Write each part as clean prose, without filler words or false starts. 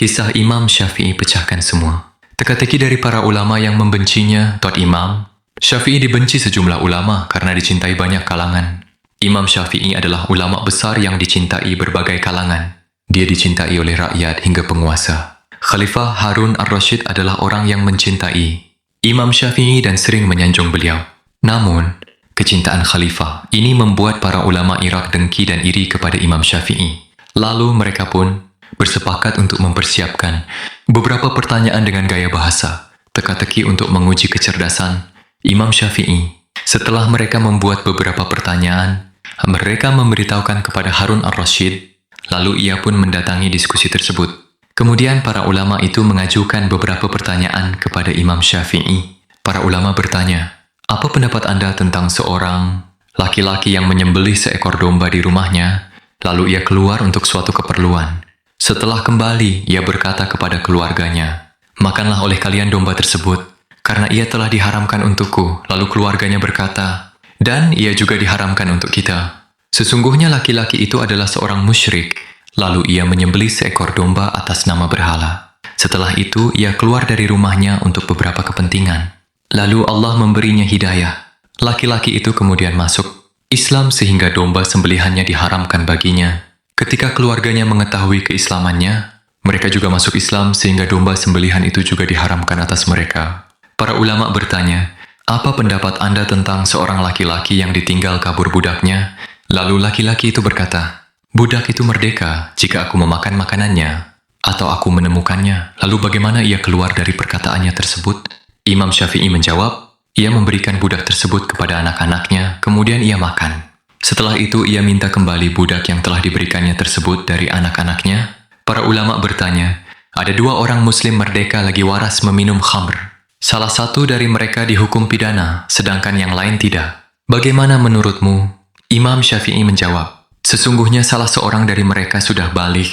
Kisah Imam Syafi'i pecahkan semua. Teka-teki dari para ulama yang membencinya, Imam Syafi'i dibenci sejumlah ulama karena dicintai banyak kalangan. Imam Syafi'i adalah ulama besar yang dicintai berbagai kalangan. Dia dicintai oleh rakyat hingga penguasa. Khalifah Harun ar-Rasyid adalah orang yang mencintai Imam Syafi'i dan sering menyanjung beliau. Namun, kecintaan khalifah ini membuat para ulama Irak dengki dan iri kepada Imam Syafi'i. Lalu mereka pun bersepakat untuk mempersiapkan beberapa pertanyaan dengan gaya bahasa, teka-teki untuk menguji kecerdasan Imam Syafi'i. Setelah mereka membuat beberapa pertanyaan, mereka memberitahukan kepada Harun ar-Rasyid, lalu ia pun mendatangi diskusi tersebut. Kemudian para ulama itu mengajukan beberapa pertanyaan kepada Imam Syafi'i. Para ulama bertanya, apa pendapat Anda tentang seorang laki-laki yang menyembelih seekor domba di rumahnya, lalu ia keluar untuk suatu keperluan. Setelah kembali, ia berkata kepada keluarganya, makanlah oleh kalian domba tersebut, karena ia telah diharamkan untukku. Lalu keluarganya berkata, dan ia juga diharamkan untuk kita. Sesungguhnya laki-laki itu adalah seorang musyrik. Lalu ia menyembelih seekor domba atas nama berhala. Setelah itu, ia keluar dari rumahnya untuk beberapa kepentingan. Lalu Allah memberinya hidayah. Laki-laki itu kemudian masuk Islam sehingga domba sembelihannya diharamkan baginya. Ketika keluarganya mengetahui keislamannya, mereka juga masuk Islam sehingga domba sembelihan itu juga diharamkan atas mereka. Para ulama bertanya, apa pendapat Anda tentang seorang laki-laki yang ditinggal kabur budaknya? Lalu laki-laki itu berkata, budak itu merdeka jika aku memakan makanannya, atau aku menemukannya. Lalu bagaimana ia keluar dari perkataannya tersebut? Imam Syafi'i menjawab, ia memberikan budak tersebut kepada anak-anaknya, kemudian ia makan. Setelah itu ia minta kembali budak yang telah diberikannya tersebut dari anak-anaknya. Para ulama bertanya, ada dua orang muslim merdeka lagi waras meminum khamr. Salah satu dari mereka dihukum pidana, sedangkan yang lain tidak. Bagaimana menurutmu? Imam Syafi'i menjawab, sesungguhnya salah seorang dari mereka sudah baligh.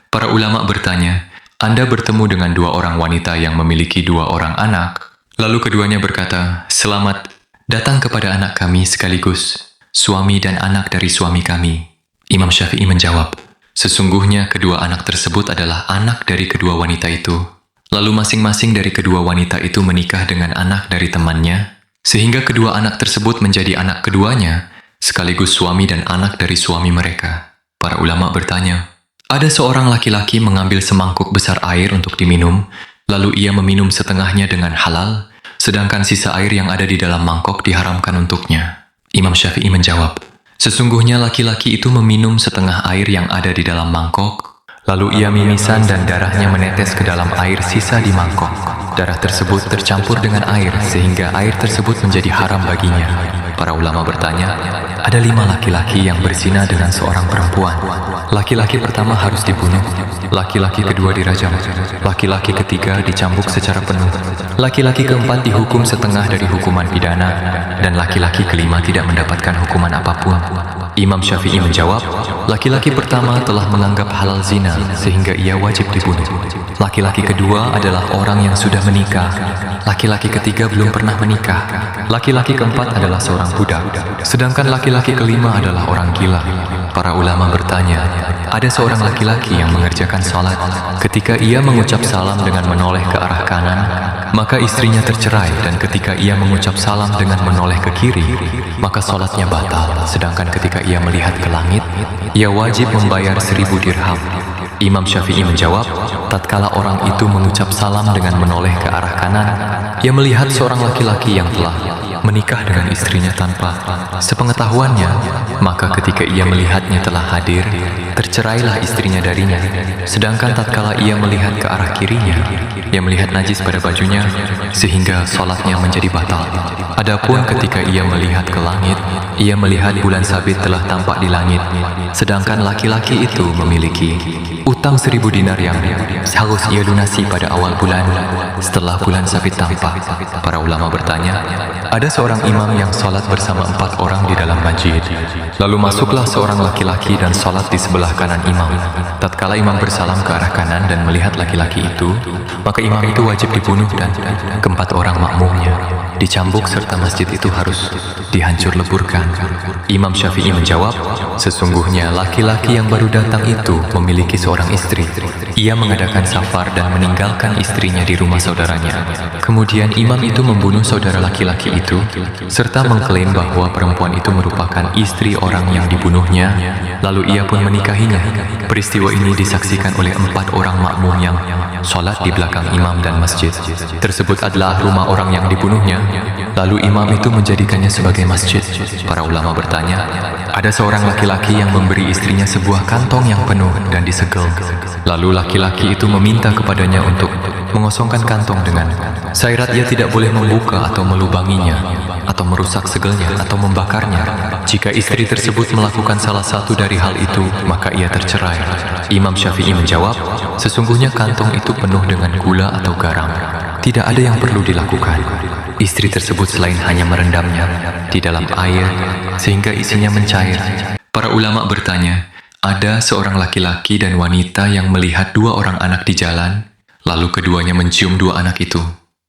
Para ulama bertanya, Anda bertemu dengan dua orang wanita yang memiliki dua orang anak. Lalu keduanya berkata, selamat datang kepada anak kami sekaligus suami dan anak dari suami kami. Imam Syafi'i menjawab, sesungguhnya kedua anak tersebut adalah anak dari kedua wanita itu. Lalu masing-masing dari kedua wanita itu menikah dengan anak dari temannya, sehingga kedua anak tersebut menjadi anak keduanya, sekaligus suami dan anak dari suami mereka. Para ulama bertanya, ada seorang laki-laki mengambil semangkuk besar air untuk diminum, lalu ia meminum setengahnya dengan halal, sedangkan sisa air yang ada di dalam mangkok diharamkan untuknya. Imam Syafi'i menjawab, sesungguhnya laki-laki itu meminum setengah air yang ada di dalam mangkok, lalu ia mimisan dan darahnya menetes ke dalam air sisa di mangkok. Darah tersebut tercampur dengan air sehingga air tersebut menjadi haram baginya. Para ulama bertanya, ada 5 laki-laki yang berzina dengan seorang perempuan. Laki-laki pertama harus dibunuh, laki-laki kedua dirajam, laki-laki ketiga dicambuk secara penuh, laki-laki keempat dihukum setengah dari hukuman pidana, dan laki-laki kelima tidak mendapatkan hukuman apapun. Imam Syafi'i menjawab, laki-laki pertama telah menganggap halal zina sehingga ia wajib dibunuh. Laki-laki kedua adalah orang yang sudah menikah. Laki-laki ketiga belum pernah menikah. Laki-laki keempat adalah seorang budak. Sedangkan laki-laki kelima adalah orang gila. Para ulama bertanya, ada seorang laki-laki yang mengerjakan salat. Ketika ia mengucap salam dengan menoleh ke arah kanan, maka istrinya tercerai, dan ketika ia mengucap salam dengan menoleh ke kiri, maka salatnya batal. Sedangkan ketika ia melihat ke langit, ia wajib membayar 1000 dirham. Imam Syafi'i menjawab, tatkala orang itu mengucap salam dengan menoleh ke arah kanan, ia melihat seorang laki-laki yang telah menikah dengan istrinya tanpa sepengetahuannya, maka ketika ia melihatnya telah hadir, tercerailah istrinya darinya. Sedangkan tatkala ia melihat ke arah kirinya, ia melihat najis pada bajunya, sehingga salatnya menjadi batal. Adapun ketika ia melihat ke langit, ia melihat bulan sabit telah tampak di langit, sedangkan laki-laki itu memiliki utang 1000 dinar yang harus ia lunasi pada awal bulan setelah bulan sabit tampak. Para ulama bertanya, ada seorang imam yang salat bersama 4 orang di dalam masjid. Lalu masuklah seorang laki-laki dan salat di sebelah kanan imam. Tatkala imam bersalam ke arah kanan dan melihat laki-laki itu, maka imam itu wajib dibunuh dan keempat orang makmumnya dicambuk serta masjid itu harus dihancur leburkan. Imam Syafi'i menjawab, sesungguhnya laki-laki yang baru datang itu memiliki seorang seorang istri. Ia mengadakan safar dan meninggalkan istrinya di rumah saudaranya. Kemudian imam itu membunuh saudara laki-laki itu, serta mengklaim bahwa perempuan itu merupakan istri orang yang dibunuhnya, lalu ia pun menikahinya. Peristiwa ini disaksikan oleh 4 orang makmum yang sholat di belakang imam dan masjid. Tersebut adalah rumah orang yang dibunuhnya, lalu imam itu menjadikannya sebagai masjid. Para ulama bertanya, ada seorang laki-laki yang memberi istrinya sebuah kantong yang penuh dan disegel. Lalu laki-laki itu meminta kepadanya untuk mengosongkan kantong dengan syarat ia tidak boleh membuka atau melubanginya, atau merusak segelnya atau membakarnya. Jika istri tersebut melakukan salah satu dari hal itu, maka ia tercerai. Imam Syafi'i menjawab, sesungguhnya kantong itu penuh dengan gula atau garam. Tidak ada yang perlu dilakukan. Istri tersebut selain hanya merendamnya di dalam air sehingga isinya mencair. Para ulama bertanya, ada seorang laki-laki dan wanita yang melihat 2 orang anak di jalan, lalu keduanya mencium 2 anak itu.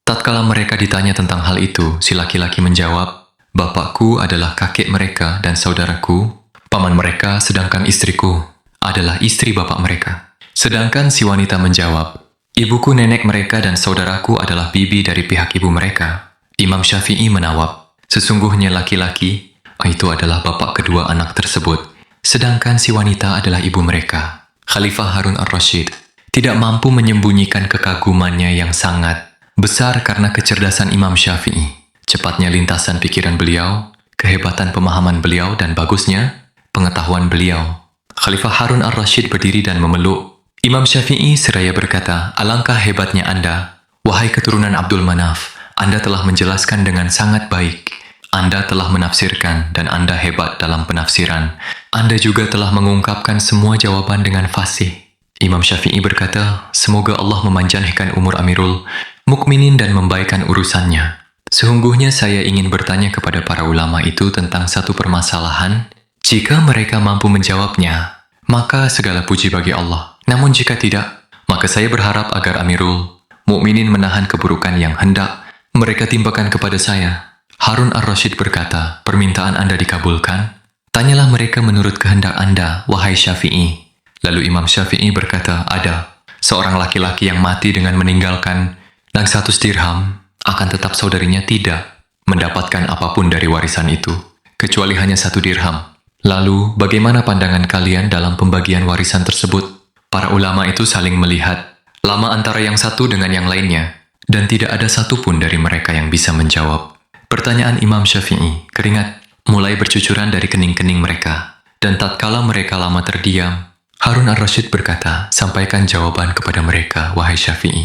Tatkala mereka ditanya tentang hal itu, si laki-laki menjawab, bapakku adalah kakek mereka dan saudaraku, paman mereka, sedangkan istriku adalah istri bapak mereka. Sedangkan si wanita menjawab, ibuku, nenek mereka dan saudaraku adalah bibi dari pihak ibu mereka. Imam Syafi'i menawab, sesungguhnya laki-laki itu adalah bapak kedua anak tersebut, sedangkan si wanita adalah ibu mereka. Khalifah Harun ar-Rasyid tidak mampu menyembunyikan kekagumannya yang sangat besar karena kecerdasan Imam Syafi'i, cepatnya lintasan pikiran beliau, kehebatan pemahaman beliau, dan bagusnya pengetahuan beliau. Khalifah Harun ar-Rasyid berdiri dan memeluk Imam Syafi'i seraya berkata, alangkah hebatnya Anda, wahai keturunan Abdul Manaf, Anda telah menjelaskan dengan sangat baik. Anda telah menafsirkan dan Anda hebat dalam penafsiran. Anda juga telah mengungkapkan semua jawaban dengan fasih. Imam Syafi'i berkata, semoga Allah memanjangkan umur Amirul Mukminin dan membaikkan urusannya. Sesungguhnya saya ingin bertanya kepada para ulama itu tentang satu permasalahan. Jika mereka mampu menjawabnya, maka segala puji bagi Allah. Namun jika tidak, maka saya berharap agar Amirul Mukminin menahan keburukan yang hendak mereka timpakan kepada saya. Harun ar-Rasyid berkata, permintaan Anda dikabulkan? Tanyalah mereka menurut kehendak Anda, wahai Syafi'i. Lalu Imam Syafi'i berkata, ada seorang laki-laki yang mati dengan meninggalkan 100 dirham, akan tetap saudarinya tidak mendapatkan apapun dari warisan itu, kecuali hanya 1 dirham. Lalu, bagaimana pandangan kalian dalam pembagian warisan tersebut? Para ulama itu saling melihat lama antara yang satu dengan yang lainnya, dan tidak ada satupun dari mereka yang bisa menjawab. Pertanyaan Imam Syafi'i, keringat mulai bercucuran dari kening-kening mereka, dan tatkala mereka lama terdiam, Harun ar-Rasyid berkata, sampaikan jawaban kepada mereka, wahai Syafi'i.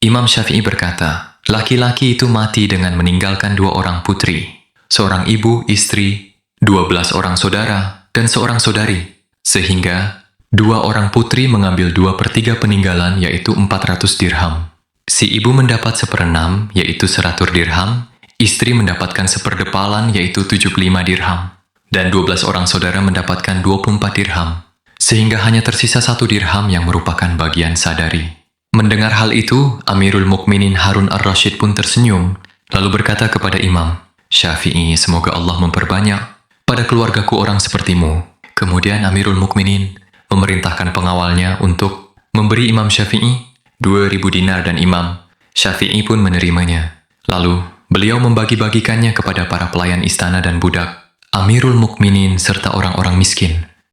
Imam Syafi'i berkata, laki-laki itu mati dengan meninggalkan 2 orang putri, seorang ibu, istri, 12 orang saudara, dan seorang saudari, sehingga 2 orang putri mengambil 2/3 peninggalan, yaitu 400 dirham. Si ibu mendapat 1/6, yaitu 100 dirham, istri mendapatkan 1/4, yaitu 75 dirham, dan 12 orang saudara mendapatkan 24 dirham, sehingga hanya tersisa 1 dirham yang merupakan bagian sadari. Mendengar hal itu, Amirul Mukminin Harun ar-Rasyid pun tersenyum, lalu berkata kepada Imam Syafi'i, semoga Allah memperbanyak pada keluargaku orang sepertimu. Kemudian Amirul Mukminin memerintahkan pengawalnya untuk memberi Imam Syafi'i 2.000 dinar dan Imam Syafi'i pun menerimanya. Lalu, beliau membagi-bagikannya kepada para pelayan istana dan budak, Amirul Mukminin serta orang-orang miskin.